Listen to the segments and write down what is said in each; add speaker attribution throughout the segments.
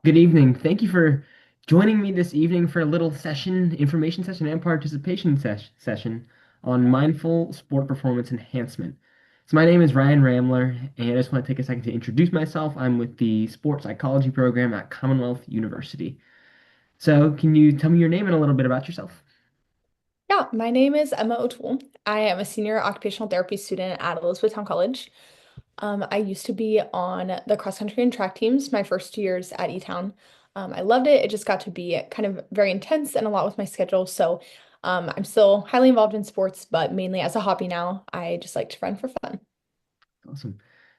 Speaker 1: Good evening. Thank you for joining me this evening for a little session, information session, and participation session on mindful sport performance enhancement. So my name is Ryan Ramler, and I just want to take a second to introduce myself. I'm with the sports psychology program at Commonwealth University. So can you tell me your name and a little bit about yourself?
Speaker 2: Yeah, my name is Emma O'Toole. I am a senior occupational therapy student at Elizabethtown College. I used to be on the cross country and track teams my first 2 years at E-Town. I loved it. It just got to be kind of very intense and a lot with my schedule. So I'm still highly involved in sports, but mainly as a hobby now. I just like to run for fun.
Speaker 1: Awesome.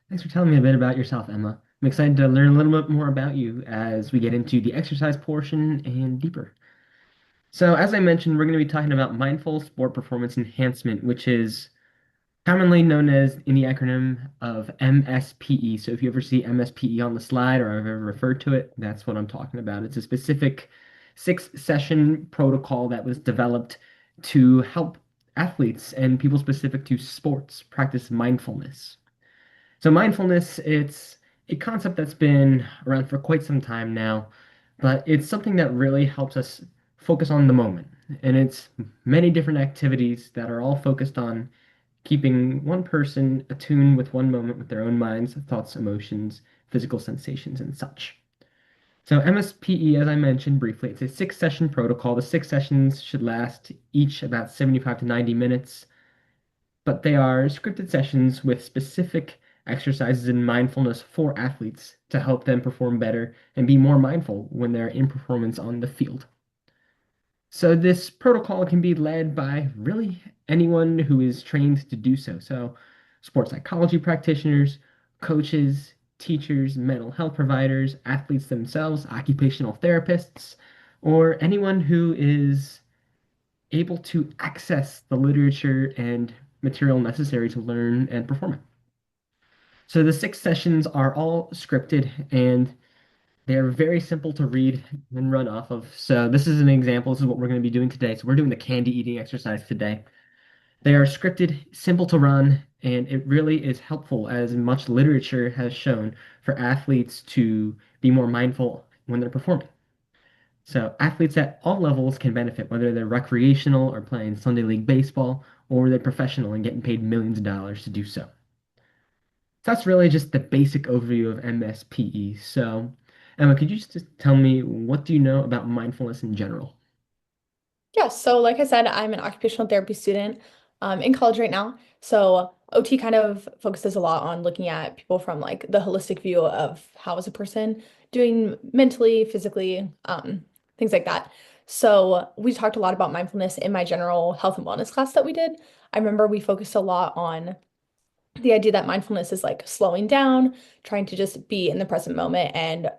Speaker 1: Thanks for telling me a bit about yourself, Emma. I'm excited to learn a little bit more about you as we get into the exercise portion and deeper. So, as I mentioned, we're going to be talking about mindful sport performance enhancement, which is commonly known as in the acronym of MSPE. So, if you ever see MSPE on the slide or I've ever referred to it, that's what I'm talking about. It's a specific 6 session protocol that was developed to help athletes and people specific to sports practice mindfulness. So mindfulness, it's a concept that's been around for quite some time now, but it's something that really helps us focus on the moment. And it's many different activities that are all focused on keeping one person attuned with one moment with their own minds, thoughts, emotions, physical sensations, and such. So MSPE, as I mentioned briefly, it's a 6 session protocol. The 6 sessions should last each about 75 to 90 minutes, but they are scripted sessions with specific exercises in mindfulness for athletes to help them perform better and be more mindful when they're in performance on the field. So this protocol can be led by really anyone who is trained to do so. So sports psychology practitioners, coaches, teachers, mental health providers, athletes themselves, occupational therapists, or anyone who is able to access the literature and material necessary to learn and perform it. So the 6 sessions are all scripted and they're very simple to read and run off of. So this is an example. This is what we're going to be doing today. So we're doing the candy eating exercise today. They are scripted, simple to run, and it really is helpful as much literature has shown for athletes to be more mindful when they're performing. So athletes at all levels can benefit, whether they're recreational or playing Sunday League baseball, or they're professional and getting paid millions of dollars to do so. So that's really just the basic overview of MSPE. So, Emma, could you just tell me what do you know about mindfulness in general?
Speaker 2: Yeah, so like I said, I'm an occupational therapy student in college right now. So OT kind of focuses a lot on looking at people from like the holistic view of how is a person doing mentally, physically, things like that. So we talked a lot about mindfulness in my general health and wellness class that we did. I remember we focused a lot on the idea that mindfulness is like slowing down, trying to just be in the present moment and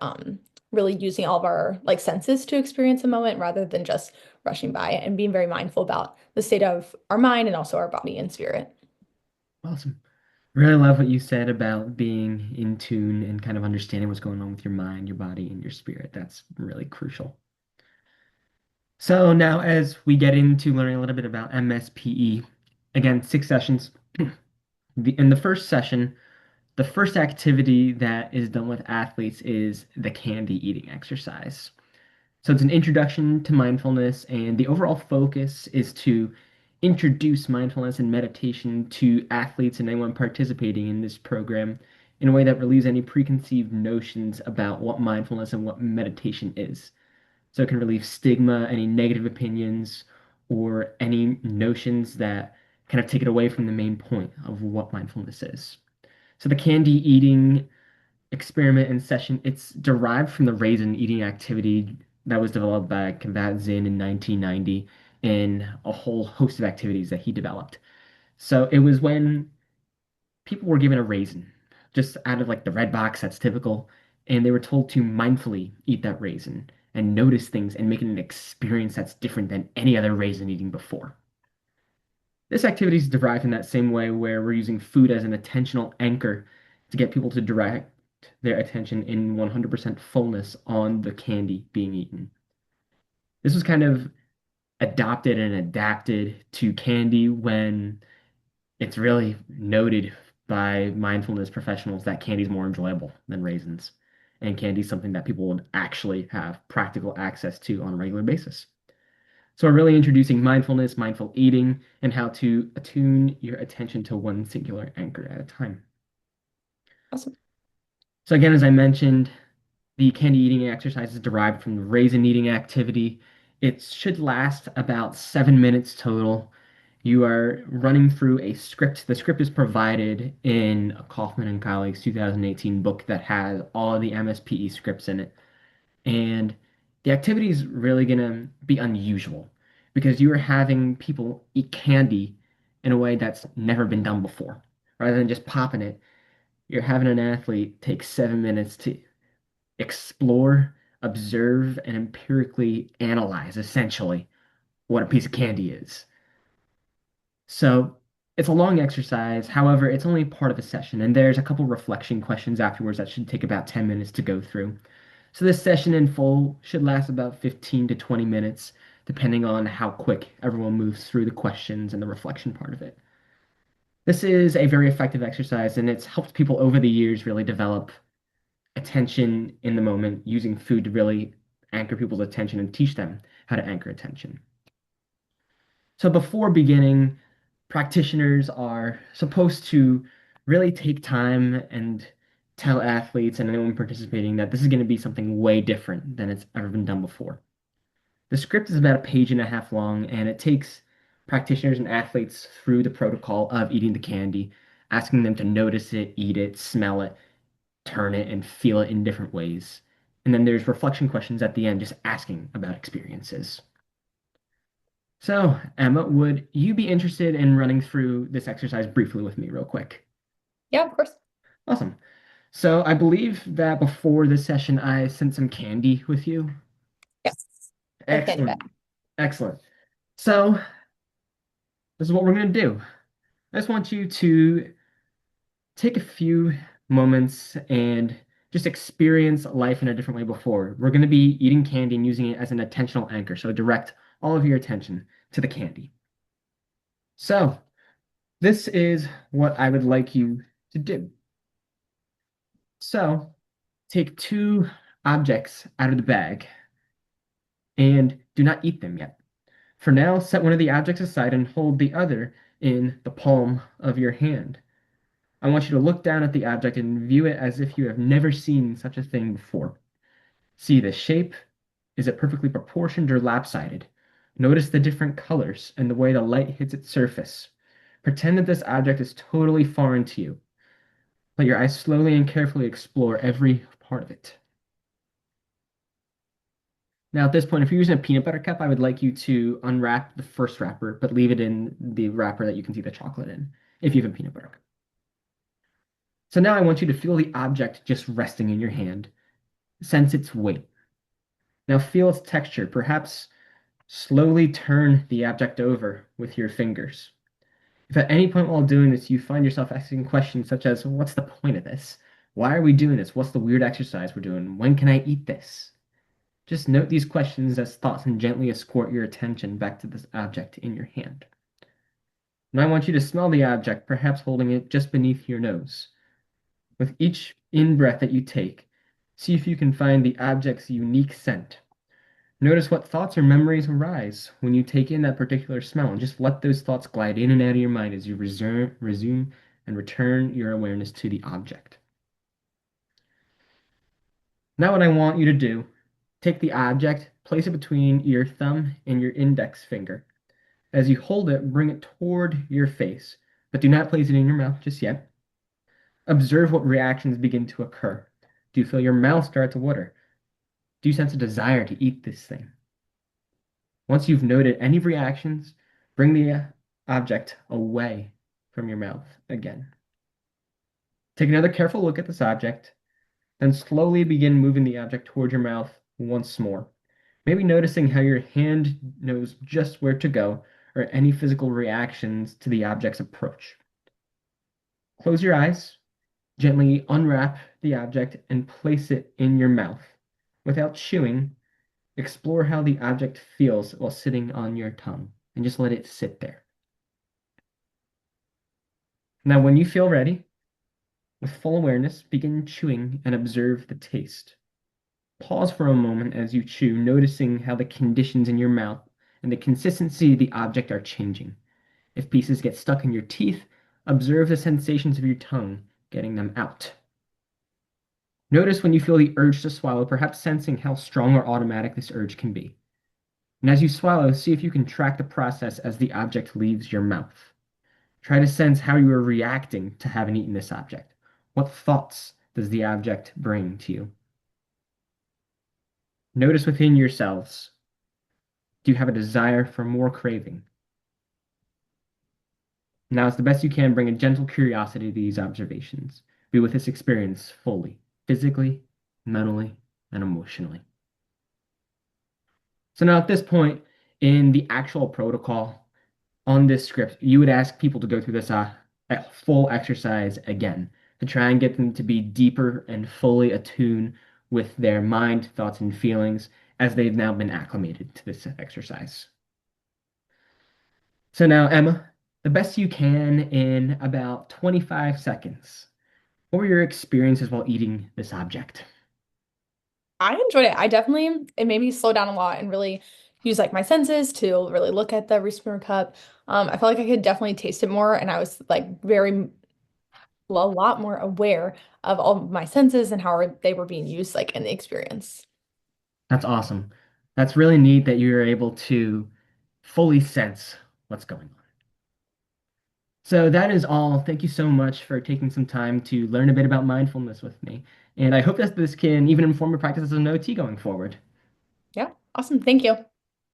Speaker 2: really using all of our like senses to experience a moment rather than just rushing by it and being very mindful about the state of our mind and also our body and spirit.
Speaker 1: Awesome. Really love what you said about being in tune and kind of understanding what's going on with your mind, your body, and your spirit. That's really crucial. So now, as we get into learning a little bit about MSPE, again, 6 sessions. In the first session, the first activity that is done with athletes is the candy eating exercise. So it's an introduction to mindfulness, and the overall focus is to introduce mindfulness and meditation to athletes and anyone participating in this program in a way that relieves any preconceived notions about what mindfulness and what meditation is. So it can relieve stigma, any negative opinions, or any notions that kind of take it away from the main point of what mindfulness is. So the candy eating experiment and session, it's derived from the raisin eating activity that was developed by Kabat-Zinn in 1990 and a whole host of activities that he developed. So it was when people were given a raisin, just out of like the red box that's typical, and they were told to mindfully eat that raisin and notice things and make it an experience that's different than any other raisin eating before. This activity is derived in that same way where we're using food as an attentional anchor to get people to direct their attention in 100% fullness on the candy being eaten. This was kind of adopted and adapted to candy when it's really noted by mindfulness professionals that candy is more enjoyable than raisins. and candy is something that people would actually have practical access to on a regular basis. So we're really introducing mindfulness, mindful eating, and how to attune your attention to one singular anchor at a time.
Speaker 2: Awesome.
Speaker 1: So again, as I mentioned, the candy eating exercise is derived from the raisin eating activity. It should last about 7 minutes total. You are running through a script. The script is provided in a Kaufman and Colleagues 2018 book that has all of the MSPE scripts in it. And the activity is really going to be unusual because you are having people eat candy in a way that's never been done before. Rather than just popping it, you're having an athlete take 7 minutes to explore, observe, and empirically analyze essentially what a piece of candy is. So it's a long exercise. However, it's only part of a session, and there's a couple reflection questions afterwards that should take about 10 minutes to go through. So this session in full should last about 15 to 20 minutes, depending on how quick everyone moves through the questions and the reflection part of it. This is a very effective exercise, and it's helped people over the years really develop attention in the moment, using food to really anchor people's attention and teach them how to anchor attention. So before beginning, practitioners are supposed to really take time and tell athletes and anyone participating that this is going to be something way different than it's ever been done before. The script is about a page and a half long, and it takes practitioners and athletes through the protocol of eating the candy, asking them to notice it, eat it, smell it, turn it, and feel it in different ways. And then there's reflection questions at the end, just asking about experiences. So, Emma, would you be interested in running through this exercise briefly with me, real quick?
Speaker 2: Yeah, of course.
Speaker 1: Awesome. So, I believe that before this session, I sent some candy with you.
Speaker 2: Yes. A candy bag.
Speaker 1: Excellent. Excellent. So, this is what we're going to do. I just want you to take a few moments and just experience life in a different way before. We're going to be eating candy and using it as an attentional anchor. So, direct all of your attention to the candy. So, this is what I would like you to do. So, take two objects out of the bag and do not eat them yet. For now, set one of the objects aside and hold the other in the palm of your hand. I want you to look down at the object and view it as if you have never seen such a thing before. See the shape. Is it perfectly proportioned or lopsided? Notice the different colors and the way the light hits its surface. Pretend that this object is totally foreign to you. Let your eyes slowly and carefully explore every part of it. Now, at this point, if you're using a peanut butter cup, I would like you to unwrap the first wrapper, but leave it in the wrapper that you can see the chocolate in, if you have a peanut butter cup. So now I want you to feel the object just resting in your hand. Sense its weight. Now feel its texture. Perhaps slowly turn the object over with your fingers. If at any point while doing this you find yourself asking questions such as, what's the point of this? Why are we doing this? What's the weird exercise we're doing? When can I eat this? Just note these questions as thoughts and gently escort your attention back to this object in your hand. And I want you to smell the object, perhaps holding it just beneath your nose. With each in-breath that you take, see if you can find the object's unique scent. Notice what thoughts or memories arise when you take in that particular smell, and just let those thoughts glide in and out of your mind as you resume and return your awareness to the object. Now, what I want you to do, take the object, place it between your thumb and your index finger. As you hold it, bring it toward your face, but do not place it in your mouth just yet. Observe what reactions begin to occur. Do you feel your mouth start to water? Do you sense a desire to eat this thing? Once you've noted any reactions, bring the object away from your mouth again. Take another careful look at this object, then slowly begin moving the object toward your mouth once more. Maybe noticing how your hand knows just where to go or any physical reactions to the object's approach. Close your eyes, gently unwrap the object, and place it in your mouth. Without chewing, explore how the object feels while sitting on your tongue, and just let it sit there. Now, when you feel ready, With full awareness, begin chewing and observe the taste. Pause for a moment as you chew, noticing how the conditions in your mouth and the consistency of the object are changing. If pieces get stuck in your teeth, observe the sensations of your tongue, getting them out. Notice when you feel the urge to swallow, perhaps sensing how strong or automatic this urge can be. And as you swallow, see if you can track the process as the object leaves your mouth. Try to sense how you are reacting to having eaten this object. What thoughts does the object bring to you? Notice within yourselves, do you have a desire for more craving? Now, as the best you can, bring a gentle curiosity to these observations. Be with this experience fully, physically, mentally, and emotionally. So now at this point in the actual protocol on this script, you would ask people to go through this full exercise again to try and get them to be deeper and fully attuned with their mind, thoughts, and feelings as they've now been acclimated to this exercise. So now, Emma, the best you can in about 25 seconds. What were your experiences while eating this object?
Speaker 2: I enjoyed it. It made me slow down a lot and really use like my senses to really look at the Reese cup. I felt like I could definitely taste it more, and I was like a lot more aware of all of my senses and how they were being used like in the experience.
Speaker 1: That's awesome. That's really neat that you're able to fully sense what's going on. So that is all. Thank you so much for taking some time to learn a bit about mindfulness with me. And I hope that this can even inform your practice as an OT going forward.
Speaker 2: Yeah, awesome. Thank you.